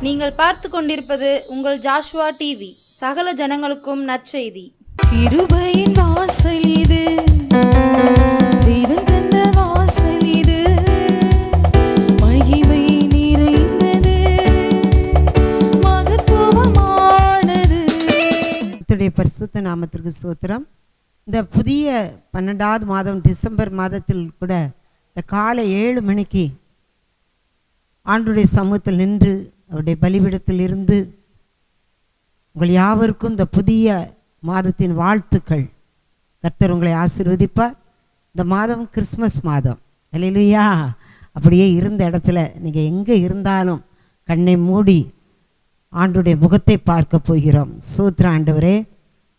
நீங்கள் பார்த்து கொண்டிருப்பது உங்கள் ஜாஷுவா டிவி. சகல ஜனங்களுக்கும் நற்செய்தி. கிருபையின் வாசல் இது, தெய்வம் தந்த வாசல் இது, மகிமை நிறைந்தது, மகத்துவமானது. கர்த்தருடைய பரிசுத்த நாமத்திற்கு ஸ்தோத்திரம். இந்த புதிய 12வது மாதம் டிசம்பர் மாதத்தில் கூட இந்த காலை 7 மணிக்கு ஆண்டவருடைய சமூகத்தில் நின்று அவருடைய பலிபீடத்தில் இருந்து உங்கள் யாவருக்கும் இந்த புதிய மாதத்தின் வாழ்த்துக்கள். கர்த்தர் உங்களை ஆசீர்வதிப்பார். இந்த மாதம் கிறிஸ்மஸ் மாதம். அல்லேலூயா. அப்படியே இருந்த இடத்துல நீங்கள் எங்கே இருந்தாலும் கண்ணை மூடி ஆண்டவருடைய முகத்தை பார்க்க போகிறோம். ஸ்தோத்திரம் ஆண்டவரே.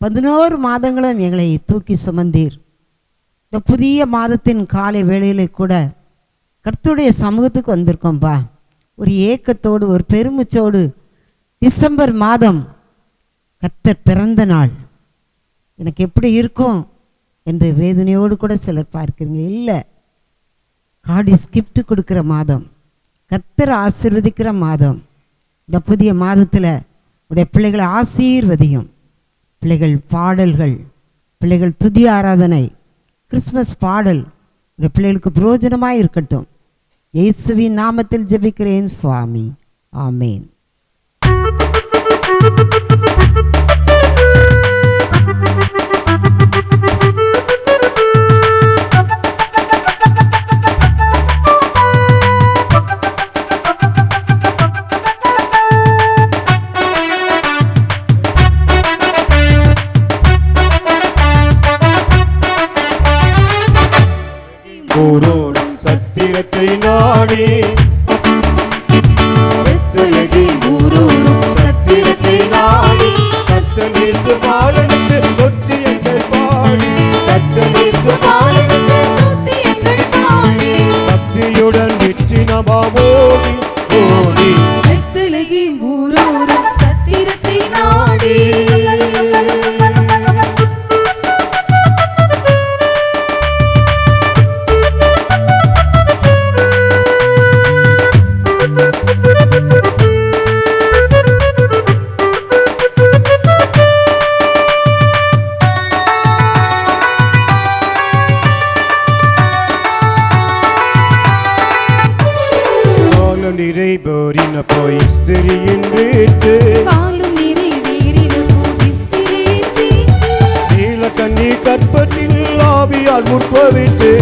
11 மாதங்களும் எங்களை தூக்கி சுமந்தீர். இந்த புதிய மாதத்தின் காலை வேளையிலே கூட கர்த்தருடைய சமூகத்துக்கு வந்திருக்கோம்பா. ஒரு ஏக்கத்தோடு ஒரு பெருமிச்சோடு டிசம்பர் மாதம் கர்த்தர் பிறந்த நாள் எனக்கு எப்படி இருக்கும் என்று வேதனையோடு கூட சிலர் பார்க்கிறீங்க. இல்லை, காட் இஸ் கிஃப்ட் கொடுக்குற மாதம், கர்த்தர் ஆசீர்வதிக்கிற மாதம். இந்த புதிய மாதத்தில் உடைய பிள்ளைகளை ஆசீர்வதியும். பிள்ளைகள் பாடல்கள், பிள்ளைகள் துதி ஆராதனை, கிறிஸ்மஸ் பாடல் உடைய பிள்ளைகளுக்கு பிரயோஜனமாக இருக்கட்டும். இயேசுவின் நாமத்தில் ஜெபிக்கிறேன் சுவாமி, ஆமேன். சத்திரத்தை நாடி சத்திரத்தை நாடி சத்தமேசு பாலனுக்கு தொத்தியங்கள் பாடி பக்தியுடன் வெற்றி நபாவோடி ஓடி ஊரோடும் சத்திரத்தை நாடி நிறைபோரின போய் சிறியின் வீட்டு பாலும் நிறைவேறின போதிஸ்திரேத்தி சீல கண்ணி கற்பத்தில் ஆவியால் முற்பவித்து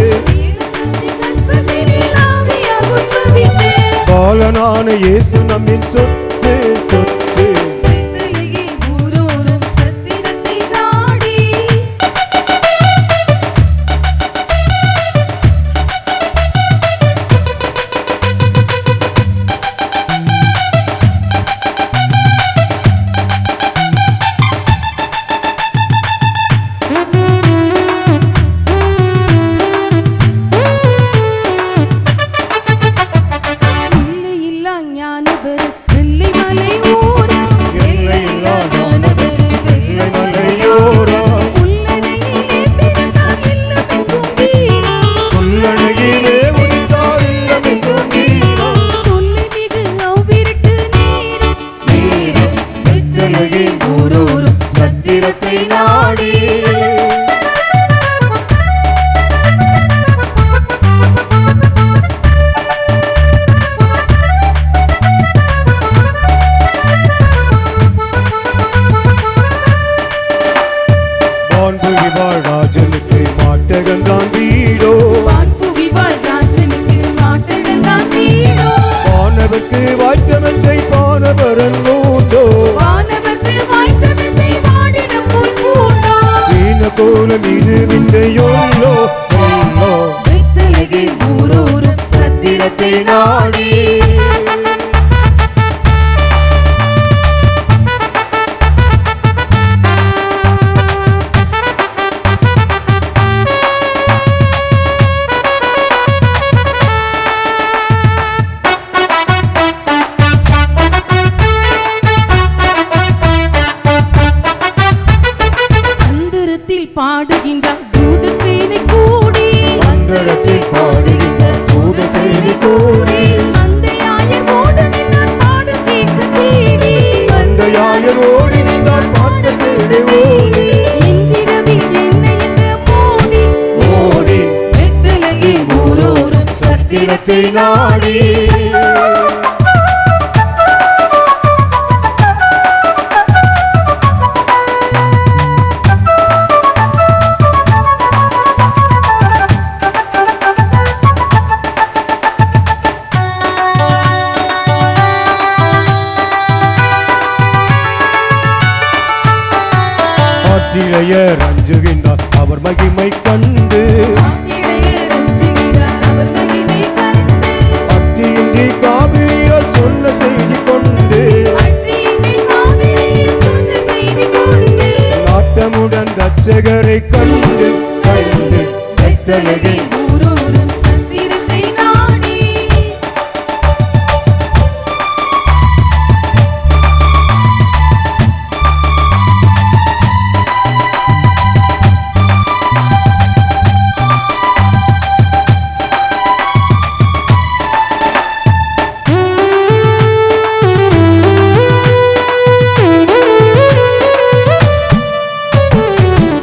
பாலனான இயேசு நம்மின் சொத்து சொத்து ஊரோடும் சத்திரத்தை நாடி சத்திரத்தை நாடி வான்புவி வாழ் ராஜனுக்கு மாட்டகந்தான் வீடோ வானவர்க்கு வாய்த்தவற்றை பானவரன் மூண்டோ சத்திரத்தை நாடி ஆற்றிடையர் அஞ்சுகின்றார் அவர் மகிமை கண்டு ஆட்டிடையர் அஞ்சுகிறார் அவர் மகிமை கண்டு. அத்தியின்றி காவிரியால் சொன்ன செய்தி கொண்டு அட்டியின்றி காவிரியில் சொன்ன செய்தி கொண்டு. நாட்டமுடன் ரட்சகரை கண்டு கண்டு பெத்தலகை ஊரூரும் சத்திரத்தை நாடி.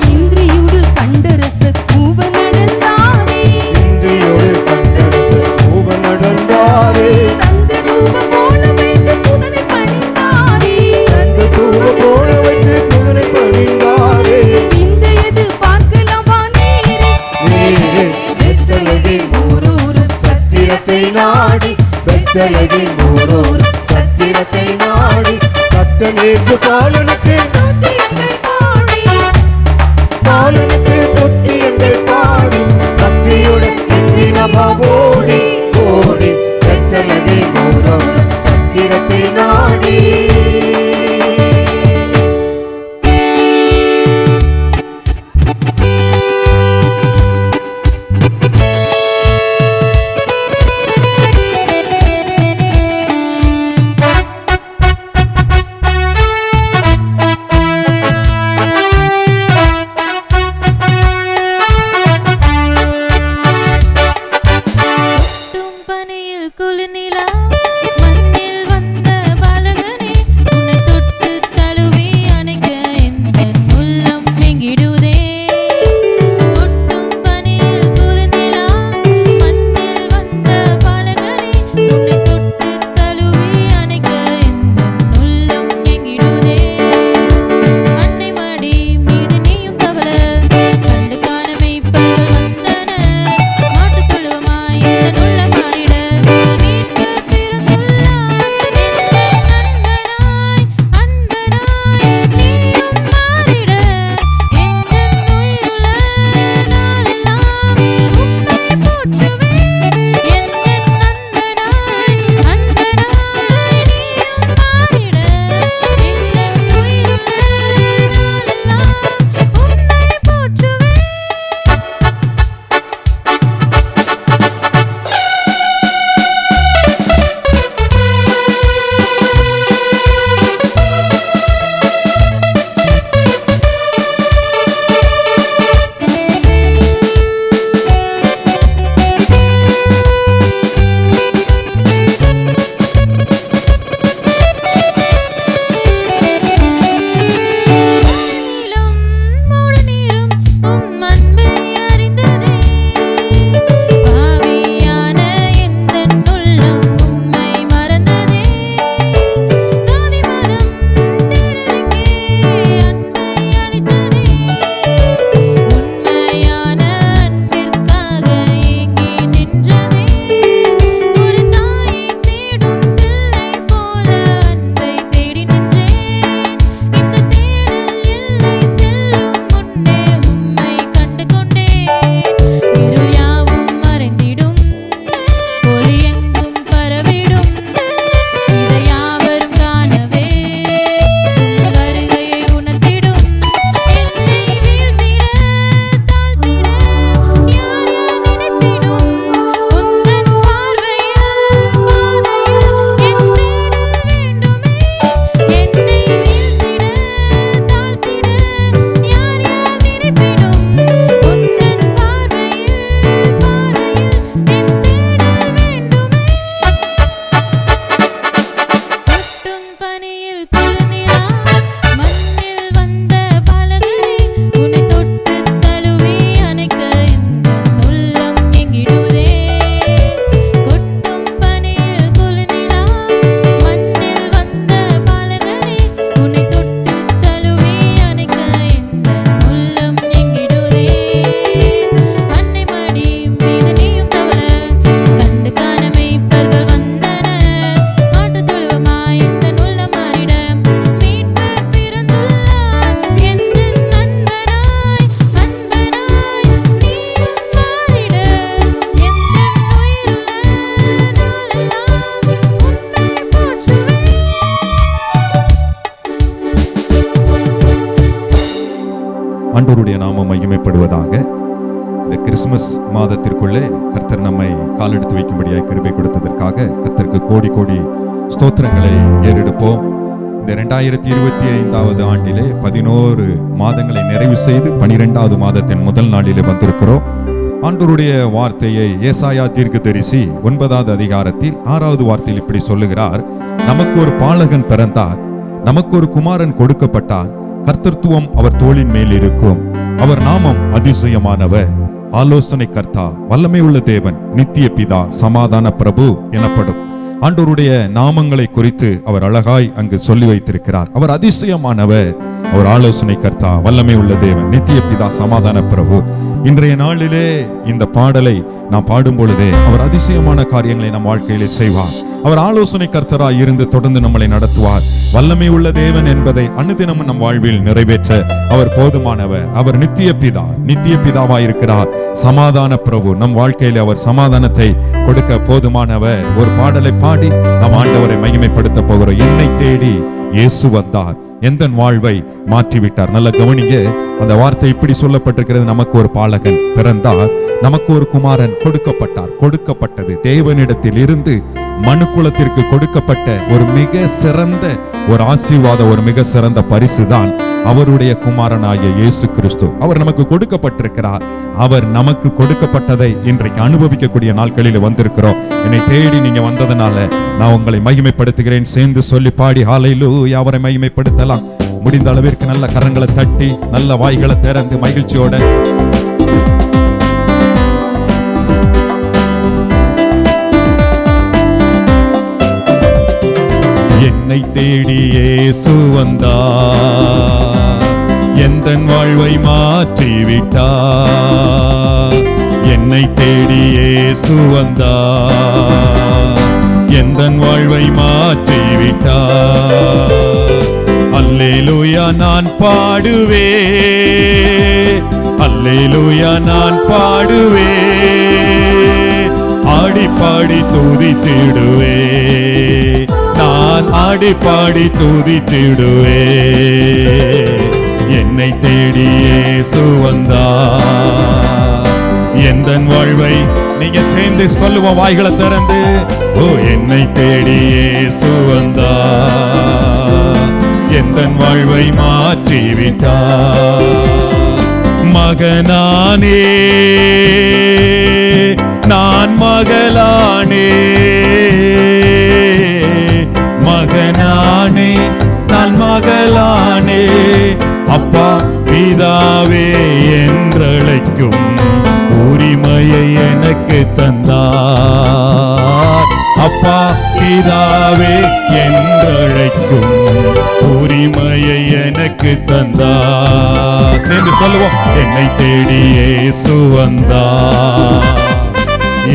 இந்திரியோடு கண்டரச பூவ நடந்தாரே. இந்தியோடு கண்டரச பூவ நடந்தாரே சந்திரதூப போல வைத்து சுதனை பணிந்தாரே. தூவ போல வைத்து குதிரை பணிந்தாரே இந்தையது பார்க்கலாமா நேரே. நீரே பெத்தலகை ஊரூரும் சத்திரத்தை நாடி பெத்தலகி ஊரோர் சத்திரத்தை நாடி கத்தனேசு பாலனுக்கு துதியங்கள் பாடி. பாலனுக்கு துத்தியங்கள் பாடி கத்தியுடன் எந்திரமா ஓடி ஓடி பெத்தலகி ஊரோர் சத்திரத்தை நாடி கொட்டும் பனியில் குளிர்நிலா மண்ணில் வந்த பல ஆண்டவருடைய நாமம் மகிமைப்படுவதாக. இந்த கிறிஸ்துமஸ் மாதத்திற்குள்ளே கர்த்தர் நம்மை காலெடுத்து வைக்கும்படியாக கிருபை கொடுத்ததற்காக கர்த்தருக்கு கோடி கோடி ஸ்தோத்திரங்களை ஏறெடுப்போம். இந்த 2025 ஆண்டிலே 11 மாதங்களை நிறைவு செய்து 12வது மாதத்தின் முதல் நாளிலே வந்திருக்கிறோம். ஆண்டவருடைய வார்த்தையை ஏசாயா தீர்க்கதரிசி 9வது அதிகாரத்தில் 6வது வார்த்தையில் இப்படி சொல்லுகிறார்: நமக்கு ஒரு பாலகன் பிறந்தார், நமக்கு ஒரு குமாரன் கொடுக்கப்பட்டார், கர்த்தத்துவம் அவர் தோளின் மேல் இருக்கும், அவர் நாமம் அதிசயமானவர், ஆலோசனை கர்த்தா, வல்லமை உள்ள தேவன், நித்திய பிதா, சமாதான பிரபு எனப்படும். ஆண்டவருடைய நாமங்களை குறித்து அவர் அழகாய் அங்கு சொல்லி வைத்திருக்கிறார். அவர் அதிசயமானவர், அவர் ஆலோசனை கர்த்தா, வல்லமை உள்ள தேவன், நித்திய பிதா, சமாதான பிரபு. இன்றைய நாளிலே இந்த பாடலை நாம் பாடும் பொழுதே அவர் அதிசயமான காரியங்களை நம் வாழ்க்கையிலே செய்வார். அவர் ஆலோசனை கர்த்தராய் இருந்து தொடர்ந்து நம்மளை நடத்துவார். வல்லமை உள்ள தேவன் என்பதை அனுதினமும் நம் வாழ்வில் நிறைவேற்ற அவர் போதுமானவர். அவர் நித்திய பிதா, நித்திய பிதாவாய் இருக்கிறார். சமாதான பிரபு, நம் வாழ்க்கையில அவர் சமாதானத்தை கொடுக்க போதுமானவர். ஒரு பாடலை பாடி நம் ஆண்டவரை மகிமைப்படுத்த போகிறோம். என்னை தேடி இயேசு வந்தார், எந்த வாழ்வை மாற்றிவிட்டார். நல்ல கவனிங்க, அந்த வார்த்தை இப்படி சொல்லப்பட்டிருக்கிறது: நமக்கு ஒரு பாலகன் பிறந்தார், நமக்கு ஒரு குமாரன் கொடுக்கப்பட்டார். கொடுக்கப்பட்டது தேவனிடத்தில் இருந்து மனுக்குலத்திற்கு கொடுக்கப்பட்ட ஒரு மிக சிறந்த ஒரு ஆசீர்வாதம், ஒரு மிக சிறந்த பரிசுதான் அவருடைய குமாரனாகிய இயேசு கிறிஸ்து. அவர் நமக்கு கொடுக்கப்பட்டிருக்கிறார். அவர் நமக்கு கொடுக்கப்பட்டதை இன்றைக்கு அனுபவிக்கக்கூடிய நாட்களில் வந்திருக்கிறோம். என்னை தேடி நீங்க வந்ததனால நான் உங்களை மகிமைப்படுத்துகிறேன். சேர்ந்து சொல்லி பாடி ஹல்லேலூயா அவரை மகிமைப்படுத்தலாம். முடிந்த அளவிற்கு நல்ல கரங்களை தட்டி நல்ல வாய்களை திறந்து மகிழ்ச்சியோட என்னை தேடி இயேசு வந்தார், எந்தன் வாழ்வை மாற்றிவிட்டார். என்னை தேடி இயேசு வந்தார், எந்தன் வாழ்வை மாற்றிவிட்டார். அல்லேலூயா நான் பாடுவே, அல்லேலூயா நான் பாடுவே, ஆடி பாடி துதித்திடுவே, நான் ஆடி பாடி துதித்திடுவே. என்னை தேடி இயேசு வந்தார், எந்தன் வாழ்வை நீங்க சேர்ந்து சொல்லுவோம் வாய்களை திறந்து. ஓ என்னை தேடி இயேசு வந்தார், எந்தன் வாழ்வை மாற்றிவிட்டார். மகனானே நான் மகளானே, மகனானே நான் மகளானே, அப்பா பிதாவே என்றழைக்கும் உரிமையை எனக்கு தந்தார். அப்பா பிதாவே என்றழைக்கும் உரிமையை எனக்கு தந்தார். சேர்ந்து சொல்லுவோம். என்னை தேடி இயேசு வந்தார்,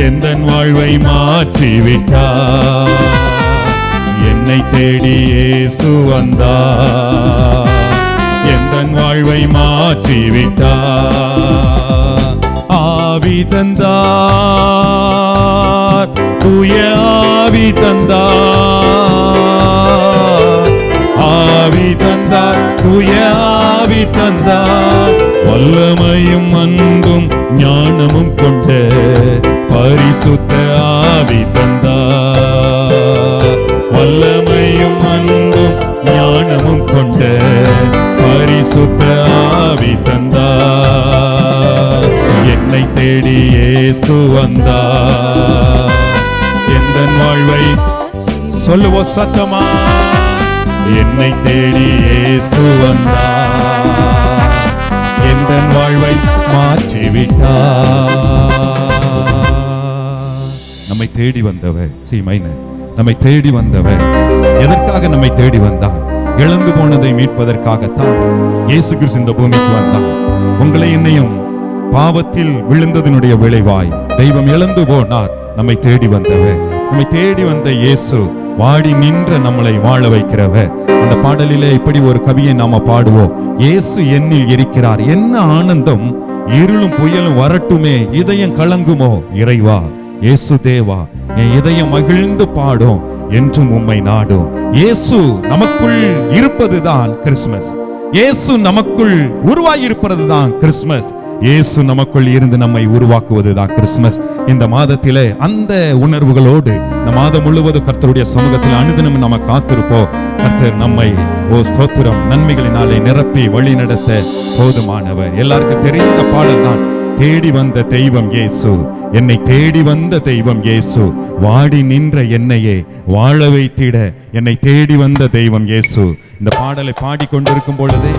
எந்தன் வாழ்வை மாற்றிவிட்டார். என்னை தேடி இயேசு வந்தார், எந்தன் வாழ்வை மாற்றிவிட்டார். ஆவி தந்தார், தூய ஆவி தந்தார், ஆவி தந்தார், தூய ஆவி தந்தார். வல்லமையும் அன்பும் ஞானமும் கொண்ட பரிசுத்த ஆவி தந்தார். வல்லமையும் அன்பும் ஞானமும் கொண்ட பரிசுத்த ஆவி தந்தார். என்னை தேடி இயேசு வந்தார், எந்தன் வாழ்வை சொல்லுவோம் சத்தமா. என்னை தேடி இயேசு வந்தார், எந்தன் வாழ்வை மாற்றிவிட்டார். நம்மை தேடி வந்தவர் சீமைன, நம்மை தேடி வந்தவர் எதற்காக நம்மை தேடி வந்தார்? இழந்து போனதை மீட்பதற்காகத்தான் இயேசு கிறிஸ்து இந்த பூமிக்கு வந்தார். உங்களை என்னையும் பாவத்தில் விழுந்ததனுடைய விளைவாய் தெய்வம் இழந்து போனார். நம்மை தேடி வந்தவர், நம்மை தேடி வந்த இயேசு வாடி நின்ற நம்மளை வாழ வைக்கிறவர். அந்த பாடலிலே இப்படி ஒரு கவியை நாம பாடுவோம். இயேசு என்னில் இருக்கிறார், என்ன ஆனந்தம், இருளும் புயலும் வரட்டுமே, இதயம் கலங்குமோ இறைவா இயேசு தேவா, என் இதயம் மகிழ்ந்து பாடும், என்றும் உம்மை நாடும். இயேசு நமக்குள் இருப்பதுதான் கிறிஸ்துமஸ். இயேசு நமக்குள் உருவாகியிருப்பது தான் கிறிஸ்துமஸ். இயேசு நமக்குள் இருந்து நம்மை உருவாக்குவது தான் கிறிஸ்துமஸ். இந்த மாதத்திலே அந்த உணர்வுகளோடு இந்த மாதம் முழுவதும் கர்த்தருடைய சமூகத்தில் அனுதினம் நம்ம காத்திருப்போம். கர்த்தர் நம்மை ஸ்தோத்திரம் நன்மைகளினாலே நிரப்பி வழி நடத்த போதுமானவர். எல்லாருக்கும் தெரிந்த பாடல் தான், தேடி வந்த தெய்வம் இயேசு, என்னை தேடி வந்த தெய்வம் இயேசு, வாடி நின்ற என்னையே வாழ வைத்திட என்னை தேடி வந்த தெய்வம் இயேசு. இந்த பாடலை பாடிக்கொண்டிருக்கும் பொழுது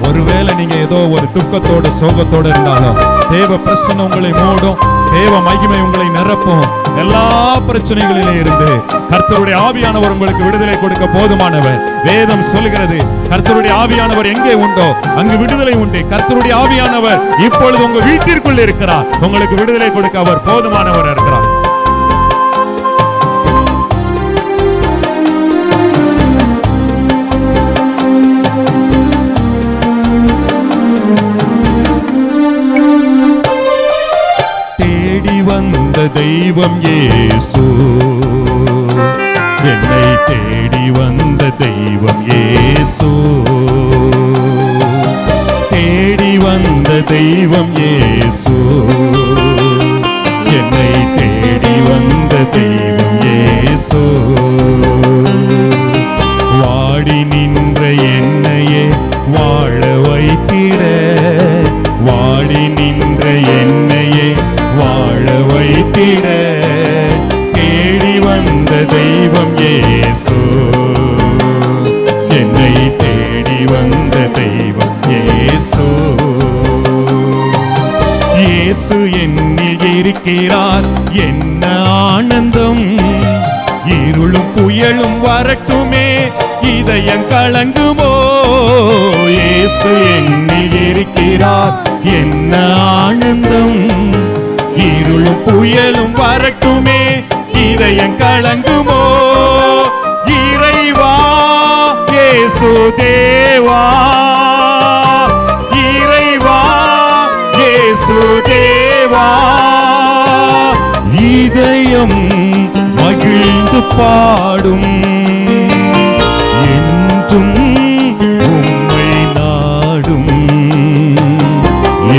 ஒருவேளை நீங்க ஏதோ ஒரு துக்கத்தோட சோகத்தோட இருந்தாலும் தேவ பிரசன்னம் உங்களை மூடும், தேவ மகிமை உங்களை நிரப்பும். எல்லா பிரச்சனைகளிலே இருந்து கர்த்தருடைய ஆவியானவர் உங்களுக்கு விடுதலை கொடுக்க போதுமானவர். வேதம் சொல்கிறது, கர்த்தருடைய ஆவியானவர் எங்கே உண்டோ அங்கு விடுதலை உண்டு. கர்த்தருடைய ஆவியானவர் இப்பொழுது உங்க வீட்டிற்குள் இருக்கிறார். உங்களுக்கு விடுதலை கொடுக்க அவர் போதுமானவர் இருக்கிறார். தேடி வந்த தெய்வம் இயேசு, என்னை தேடி வந்த தெய்வம் இயேசு, தேடி வந்த தெய்வம் இயேசு, என்னை தேடி வந்த தெய்வம் இயேசு, வாடி நின்ற என்னையே வாழ வைத்திட, வாடி நின்ற என்னையே வாழ வைத்திட தேடி வந்த தெய்வம் இயேசு, என்னை தேடி வந்த தெய்வம் இயேசு. இயேசு என்னில் இருக்கிறார், என்ன ஆனந்தம், இருளும் புயலும் வரட்டுமே இதயம் கலங்குமோ. இயேசு என்னில் இருக்கிறார், என்ன ஆனந்தம், இருளும் புயலும் வரட்டுமே இதயம் கலங்குமோ. இறைவா இயேசு தேவா, இறைவா இயேசு தேவா, இதயம் மகிழ்ந்து பாடும், என்றும் உம்மை நாடும்,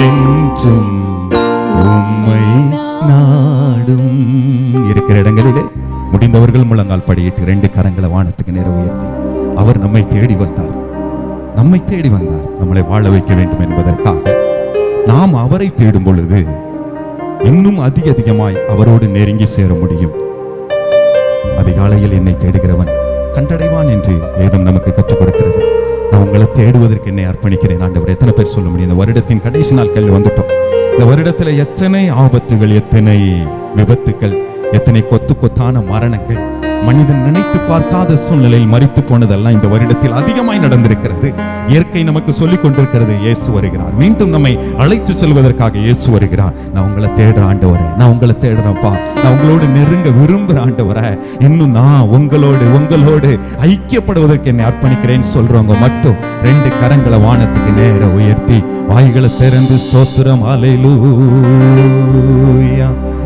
என்றும் உம்மை நாடும். இருக்கிற இடங்களிலே முடிந்தவர்கள் முழங்கால் படியிட்டு 2 கரங்களை வானத்துக்கு நேர உயர்த்தி, அவர் நம்மை தேடி வந்தார், நம்மை தேடி வந்தார் நம்மளை வாழ வைக்க வேண்டும் என்பதற்காக. நாம் அவரை தேடும் பொழுது இன்னும் அதிகமாய் அவரோடு நெருங்கி சேர முடியும். அதிகாலையில் என்னை தேடுகிறவன் கண்டடைவான் என்று வேதம் நமக்கு கற்றுக் கொடுக்கிறது. நான் உங்களை தேடுவதற்கு என்னை அர்ப்பணிக்கிறேன் ஆண்டவர். எத்தனை பேர் சொல்ல முடியும்? இந்த வருடத்தின் கடைசி நாட்கள் வந்துட்டோம். இந்த வருடத்துல எத்தனை ஆபத்துகள், எத்தனை விபத்துக்கள், எத்தனை கொத்தான மரணங்கள், மனிதன் நினைத்து பார்க்காத சூழ்நிலையில் மரித்து போனதெல்லாம் இந்த வருடத்தில் அதிகமாய் நடந்திருக்கிறது. இயற்கை நமக்கு சொல்லிக் கொண்டிருக்கிறது, இயேசு வருகிறார், மீண்டும் நம்மை அழைத்து செல்வதற்காக இயேசு வருகிறார். நான் உங்களை தேடுற ஆண்டவரே, நான் உங்களை தேடுறேன்ப்பா, நான் உங்களோடு நெருங்க விரும்புற ஆண்டவரே, இன்னும் நான் உங்களோடு ஐக்கியப்படுவதற்கு என்னை அர்ப்பணிக்கிறேன்னு சொல்றவங்க மட்டும் 2 கரங்களை வானத்துக்கு நேர உயர்த்தி வாய்களை திறந்து ஸ்தோத்திரம் அல்லேலூயா.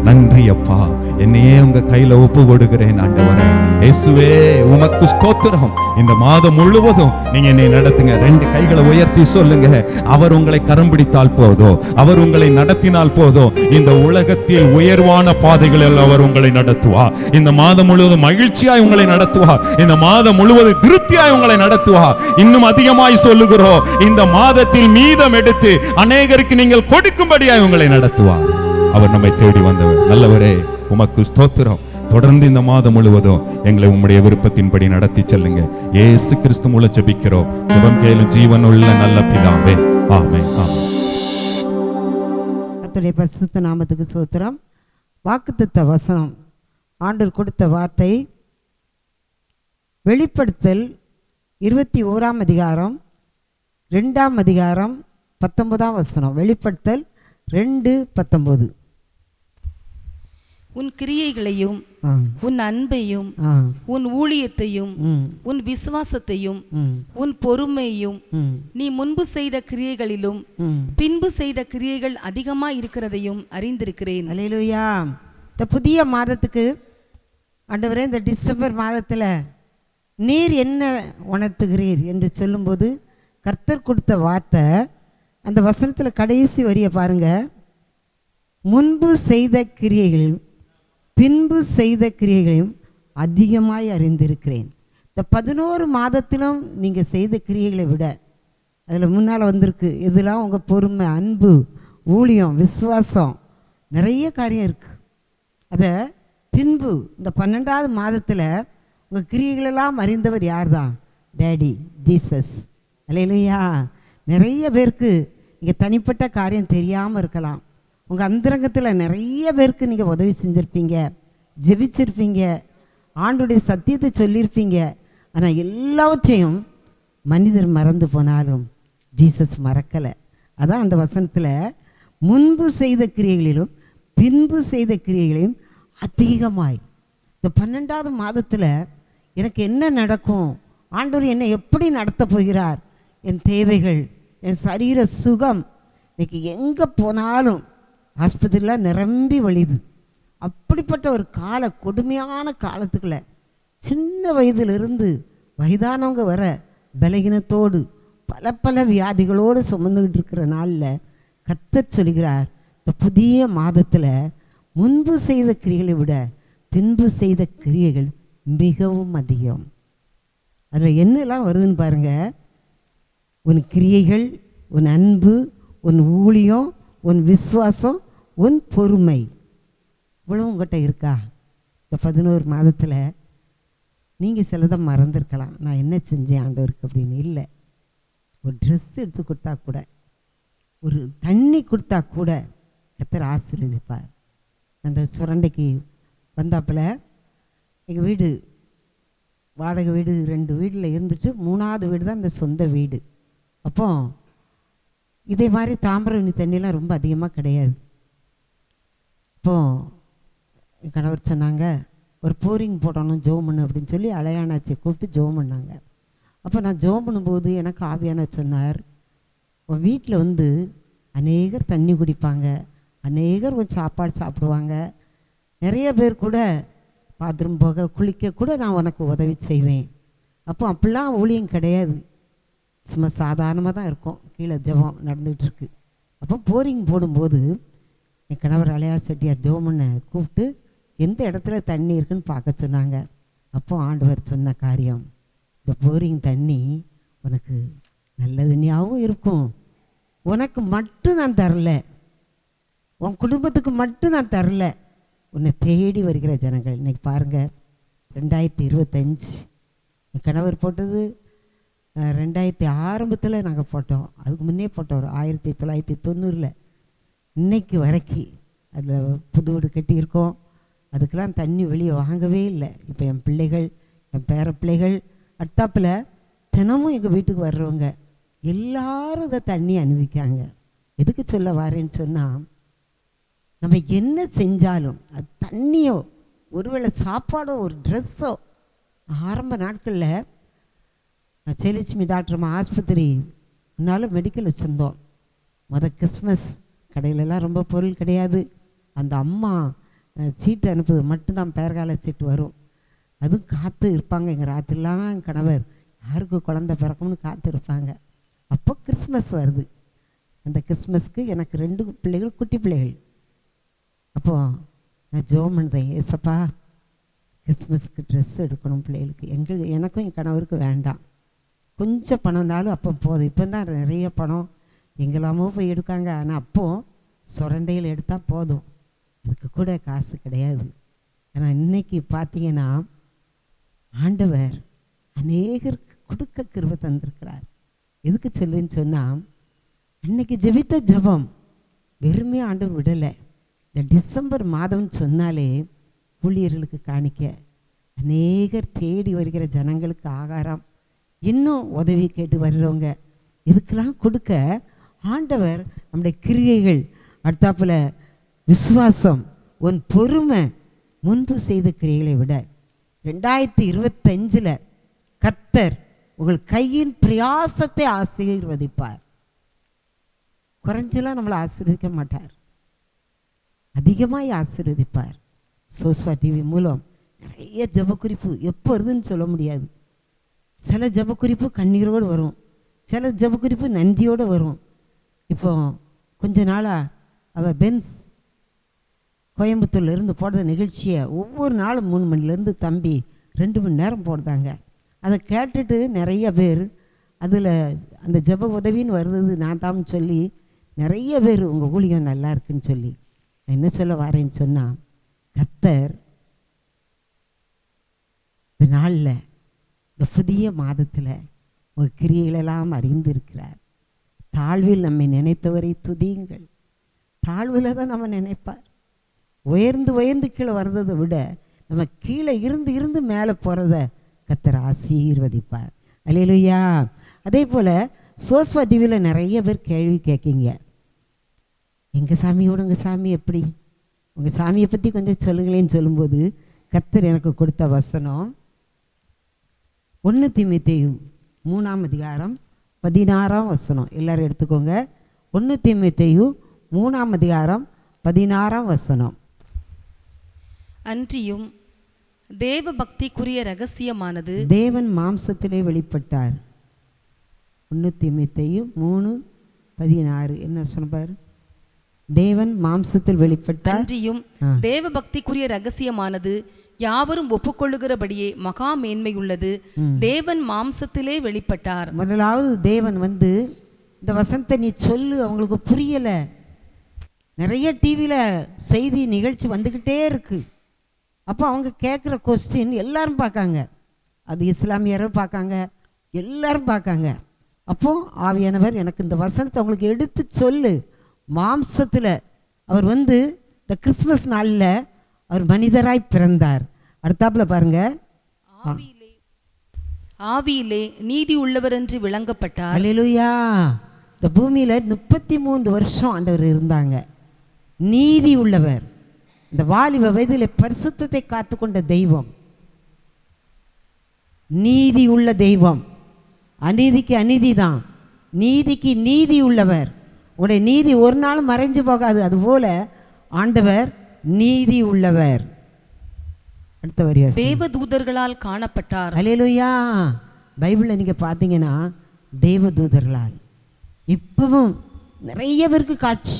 நன்றி அப்பா, என்னையே உங்க கையில ஒப்பு கொடுக்கிறேன் ஆண்டவரே. இயேசுவே உமக்கு ஸ்தோத்திரம். இந்த மாதம் முழுவதும் நீங்க என்னை நடத்துங்க. 2 கைகளை உயர்த்தி சொல்லுங்க, அவர் உங்களை கரம் பிடித்தால் போதோ, அவர் உங்களை நடத்தினால் போதோ, இந்த உலகத்தில் உயர்வான பாதைகளில் அவர் உங்களை நடத்துவார். இந்த மாதம் முழுவதும் மகிழ்ச்சியாய் உங்களை நடத்துவார். இந்த மாதம் முழுவதும் திருப்தியாய் உங்களை நடத்துவார். இன்னும் அதிகமாய் சொல்லுகிறோம், இந்த மாதத்தில் மீதம் எடுத்து அநேகருக்கு நீங்கள் கொடுக்கும்படியாய் உங்களை நடத்துவார். அவர் நம்மை தேடி வந்தவர். நல்லவரே உமக்கு ஸ்தோத்திரம். தொடர்ந்து இந்த மாதம் முழுவதும் எங்களை உம்முடைய விருப்பத்தின்படி நடத்தி செல்லுங்க. இயேசு கிறிஸ்து மூலம் ஜெபிக்கிறோம். ஜெபம் கேளும் ஜீவனுள்ள நல்ல பிதாவே, ஆமென். ஆமென். கர்த்தருடைய பரிசுத்த நாமத்துக்கு ஸ்தோத்திரம். வாக்குத்தத்த வசனம், ஆண்டவர் கொடுத்த வார்த்தை வெளிப்படுத்தல் 21ஆம் அதிகாரம் 2ஆம் அதிகாரம் 19ஆம் வசனம். வெளிப்படுத்தல் 2:19. உன் கிரியைகளையும் உன் அன்பையும் உன் ஊழியத்தையும் உன் விசுவாசத்தையும் உன் பொறுமையையும் நீ முன்பு செய்த கிரியைகளிலும் பின்பு செய்த கிரியைகள் அதிகமா இருக்கிறதையும் அறிந்திருக்கிறேன். அல்லேலூயா. இந்த புதிய மாதத்துக்கு ஆண்டவரே, இந்த டிசம்பர் மாதத்தில் நீர் என்ன உணர்த்துகிறீர் என்று சொல்லும்போது கர்த்தர் கொடுத்த வார்த்தை. அந்த வசனத்தில் கடைசி வரியை பாருங்க, முன்பு செய்த கிரியைகளையும் பின்பு செய்த கிரியைகளையும் அதிகமாய் அறிந்திருக்கிறேன். இந்த 11 மாதத்திலும் நீங்கள் செய்த கிரியைகளை விட அதில் முன்னால் வந்திருக்கு இதெல்லாம் உங்கள் பொறுமை, அன்பு, ஊழியம், விசுவாசம், நிறைய காரியம் இருக்குது. அதை பின்பு இந்த 12வது மாதத்தில் உங்கள் கிரியைகளெல்லாம் அறிந்தவர் யார் தான்? Daddy Jesus. அல்லேலூயா. நிறைய பேருக்கு நீங்கள் தனிப்பட்ட காரியம் தெரியாமல் இருக்கலாம். உங்கள் அந்தரங்கத்தில் நிறைய பேருக்கு நீங்கள் உதவி செஞ்சுருப்பீங்க, ஜெபிச்சிருப்பீங்க, ஆண்டுடைய சத்தியத்தை சொல்லியிருப்பீங்க. ஆனால் எல்லாவற்றையும் மனிதர் மறந்து போனாலும் ஜீசஸ் மறக்கலை. அதான் அந்த வசனத்தில் முன்பு செய்த கிரியைகளிலும் பின்பு செய்த கிரியைகளையும் அதிகமாய். இந்த 12வது மாதத்தில் எனக்கு என்ன நடக்கும், ஆண்டவர் என்னை எப்படி நடத்த போகிறார், என் தேவைகள், என் சரீர சுகம், இன்னைக்கு எங்கே போனாலும் ஆஸ்பத்திரியில் நிரம்பி வழியுது. அப்படிப்பட்ட ஒரு கொடுமையான காலத்துக்குள்ள சின்ன வயதிலிருந்து வயதானவங்க வர பலகீனத்தோடு பல வியாதிகளோடு சுமந்துக்கிட்டு இருக்கிற நாளில் கர்த்தர் சொல்கிறார், இந்த புதிய மாதத்தில் முன்பு செய்த கிரியைகளை விட பின்பு செய்த கிரியைகள் மிகவும் அதிகம். அதில் என்னெல்லாம் வருதுன்னு பாருங்க. உன் கிரியைகள், உன் அன்பு, உன் ஊழியம், உன் விசுவாசம், உன் பொறுமை, இவ்வளவு உங்கள்கிட்ட இருக்கா? இந்த 11 மாதத்தில் நீங்கள் சிலதை மறந்துருக்கலாம். நான் என்ன செஞ்சேன் ஆண்டவருக்கு அப்படின்னு. இல்லை, ஒரு ட்ரெஸ் எடுத்து கொடுத்தா கூட, ஒரு தண்ணி கொடுத்தா கூட கர்த்தர் ஆசீர்வதிப்பார். அந்த சுரண்டைக்கு வந்தாப்பில் எங்கள் வீடு வாடகை வீடு 2 வீட்டில் இருந்துச்சு. 3வது வீடு தான் இந்த சொந்த வீடு. அப்போ இதே மாதிரி தாமிரவணி தண்ணிலாம் ரொம்ப அதிகமாக கிடையாது. இப்போது என் கணவர் சொன்னாங்க, ஒரு போரிங் போடணும் ஜோம் பண்ணு அப்படின்னு சொல்லி அலையானாச்சியை கூப்பிட்டு ஜோம் பண்ணாங்க. அப்போ நான் ஜோம் பண்ணும்போது எனக்கு ஆவியான சொன்னார், உன் வீட்டில் அநேகர் தண்ணி குடிப்பாங்க, அநேகர் ஒரு சாப்பாடு சாப்பிடுவாங்க, நிறைய பேர் கூட பாத்ரூம் போக குளிக்க கூட நான் உனக்கு உதவி செய்வேன். அப்போ அப்படிலாம் ஊழியம் கிடையாது, சும்மா சாதாரணமாக தான் இருக்கும். கீழே ஜெபம் நடந்துகிட்ருக்கு. அப்போ போரிங் போடும்போது என் கணவர் அலையா செட்டியார் ஜோமனை கூப்பிட்டு எந்த இடத்துல தண்ணி இருக்குன்னு பார்க்க சொன்னாங்க. அப்போ ஆண்டவர் சொன்ன காரியம், இந்த போரிங் தண்ணி உனக்கு நல்ல தண்ணியாகவும் இருக்கும், உனக்கு மட்டும் நான் தரல, உன் குடும்பத்துக்கு மட்டும் நான் தரல, உன்னை தேடி வருகிற ஜனங்கள். இன்றைக்கி பாருங்கள், 2025 என் கணவர் போட்டது 2000 ஆரம்பத்தில் நாங்கள் போட்டோம். அதுக்கு முன்னே போட்டோம், ஒரு 1990. இன்னைக்கு வரைக்கும் அதில் புது வீடு கட்டியிருக்கோம். அதுக்கெல்லாம் தண்ணி வெளியே வாங்கவே இல்லை. இப்போ என் பிள்ளைகள், என் பேர பிள்ளைகள் அடுத்தாப்பில் தினமும் எங்கள் வீட்டுக்கு வர்றவங்க எல்லாரும் அதை தண்ணி அனுபவிக்காங்க. எதுக்கு சொல்ல வரேன்னு சொன்னால், நம்ம என்ன செஞ்சாலும் அது தண்ணியோ, ஒருவேளை சாப்பாடோ, ஒரு ட்ரெஸ்ஸோ. ஆரம்ப நாட்களில் சேலட்சுமி டாக்டர் அம்மா ஆஸ்பத்திரி முன்னால் மெடிக்கல் வச்சுருந்தோம். கிறிஸ்மஸ் கடையிலலாம் ரொம்ப பொருள் கிடையாது. அந்த அம்மா சீட்டு அனுப்புது மட்டும்தான், பேர்கால சீட்டு வரும். அதுவும் காற்று இருப்பாங்க. எங்கள் ராத்திரிலாம் என் கணவர் யாருக்கு குழந்தை பிறக்கும்னு காற்று இருப்பாங்க. அப்போ கிறிஸ்மஸ் வருது. அந்த கிறிஸ்மஸ்க்கு எனக்கு 2 பிள்ளைகள், குட்டி பிள்ளைகள். அப்போது நான் ஜோம் பண்ணுறேன், ஏசப்பா கிறிஸ்மஸ்க்கு ட்ரெஸ் எடுக்கணும் பிள்ளைகளுக்கு. எனக்கும் என் கணவருக்கு வேண்டாம், கொஞ்சம் பணம்னாலும் அப்போ போதும். இப்போ தான் நிறைய பணம் எங்கெல்லாமோ போய் எடுக்காங்க. ஆனால் அப்போது சுரண்டையில் எடுத்தால் போதும், அதுக்கு கூட காசு கிடையாது. ஆனால் இன்றைக்கி பார்த்தீங்கன்னா ஆண்டவர் அநேகருக்கு கொடுக்க கிருபை தந்திருக்கிறார். எதுக்கு சொல்லுன்னு சொன்னால், அன்னைக்கு ஜெபித்த ஜெபம் வெறுமே ஆண்டவர் விடலை. இந்த டிசம்பர் மாதம்னு சொன்னாலே ஊழியர்களுக்கு காணிக்க, அநேகர் தேடி வருகிற ஜனங்களுக்கு ஆகாரம், இன்னும் உதவி கேட்டு வர்றவங்க, இதுக்கெல்லாம் கொடுக்க ஆண்டவர் நம்முடைய கிரியைகள், அடுத்தாப்புல விசுவாசம், உன் பொறுமை, முன்பு செய்த கிரியைகளை விட 2025 கர்த்தர் உங்கள் கையின் பிரயாசத்தை ஆசீர்வதிப்பார். குறைஞ்செல்லாம் நம்மளை ஆசீர்வதிக்க மாட்டார், அதிகமாய் ஆசீர்வதிப்பார். சோஸ்வா டிவி மூலம் நிறைய ஜெபக்குறிப்பு எப்போ வருதுன்னு சொல்ல முடியாது. சில ஜெபக்குறிப்பு கண்ணீரோடு வரும், சில ஜெப குறிப்பு நன்றியோடு வரும். இப்போ கொஞ்ச நாளாக அவள் பென்ஸ் கோயம்புத்தூர்லேருந்து போடுற நிகழ்ச்சியை ஒவ்வொரு நாளும் 3 மணிலேருந்து தம்பி 2 மணி நேரம் போடுறாங்க. அதை கேட்டுட்டு நிறைய பேர் அதில் அந்த ஜெப உதவின்னு வருது நான் தான் சொல்லி நிறைய பேர் உங்கள் ஊழியம் நல்லா இருக்குன்னு சொல்லி நான் என்ன சொல்ல வரேன்னு சொன்னால், கர்த்தர் இந்த நாளில் இந்த புதிய மாதத்தில் உங்கள் கிரியைகளெல்லாம் அறிந்திருக்கிறார். தாழ்வில் நம்மை நினைத்தவரை துதியுங்கள். தாழ்வில் தான் நம்ம நினைப்பார். உயர்ந்து உயர்ந்து கீழே வர்றதை விட நம்ம கீழே இருந்து இருந்து மேலே போகிறத கர்த்தர் ஆசீர்வதிப்பார். அல்லேலூயா. அதே போல் சோஸ்வா டிவியில் நிறைய பேர் கேள்வி கேட்கீங்க, எங்கள் சாமியோட உங்கள் சாமி எப்படி, உங்கள் சாமியை பற்றி கொஞ்சம் சொல்லுங்களேன்னு சொல்லும்போது கர்த்தர் எனக்கு கொடுத்த வசனம் 1 தீமோத்தேயு 3:16 எல்லாரும் எடுத்துக்கோங்க. 1 தீமோத்தேயு 3:16 அன்றியும் தேவ பக்திக்குரிய ரகசியமானது தேவன் மாம்சத்திலே வெளிப்பட்டார். 1 தீமோத்தேயு 3:16 என்ன சொன்னார்? தேவன் மாம்சத்தில் வெளிப்பட்டார். அன்றியும் தேவ பக்திக்குரிய ரகசியமானது யாவரும் ஒப்புக்கொள்ளுகிறபடியே மகா மேன்மையுள்ளது. தேவன் மாம்சத்திலே வெளிப்பட்டார். முதலாவது தேவன் இந்த வசனத்தை நீ சொல்லு, அவங்களுக்கு புரியல. நிறைய டிவியில் செய்தி நிகழ்ச்சி வந்துக்கிட்டே இருக்கு. அப்போ அவங்க கேட்குற கொஸ்டின் எல்லாரும் பார்க்காங்க, அது இஸ்லாமியரும் பார்க்காங்க, எல்லாரும் பார்க்காங்க. அப்போ ஆவியானவர் எனக்கு இந்த வசனத்தை அவங்களுக்கு எடுத்து சொல்லு. மாம்சத்தில் அவர் இந்த கிறிஸ்மஸ் நாளில் அவர் மனிதராய் பிறந்தார். அடுத்தாப்புல பாருங்க, ஆவியிலே நீதி உள்ளவர் என்று விளங்கப்பட்டார். அல்லேலூயா. இந்த பூமியில் 33 வருஷம் ஆண்டவர் இருந்தாங்க. நீதி உள்ளவர். இந்த வாலிப வயதில் பரிசுத்தத்தை காத்து கொண்ட தெய்வம், நீதி உள்ள தெய்வம். அநீதிக்கு அநீதி தான், நீதிக்கு நீதி உள்ளவர். உங்களுடைய நீதி ஒரு நாளும் மறைஞ்சு போகாது. அதுபோல ஆண்டவர் நீதி உள்ளவர். அடுத்த வரியா, தேவ தூதர்களால் காணப்பட்டார். அல்லேலூயா. பைபிளில் நீங்கள் பார்த்தீங்கன்னா தேவ தூதர்களால் இப்பவும் நிறைய பேருக்கு காட்சி.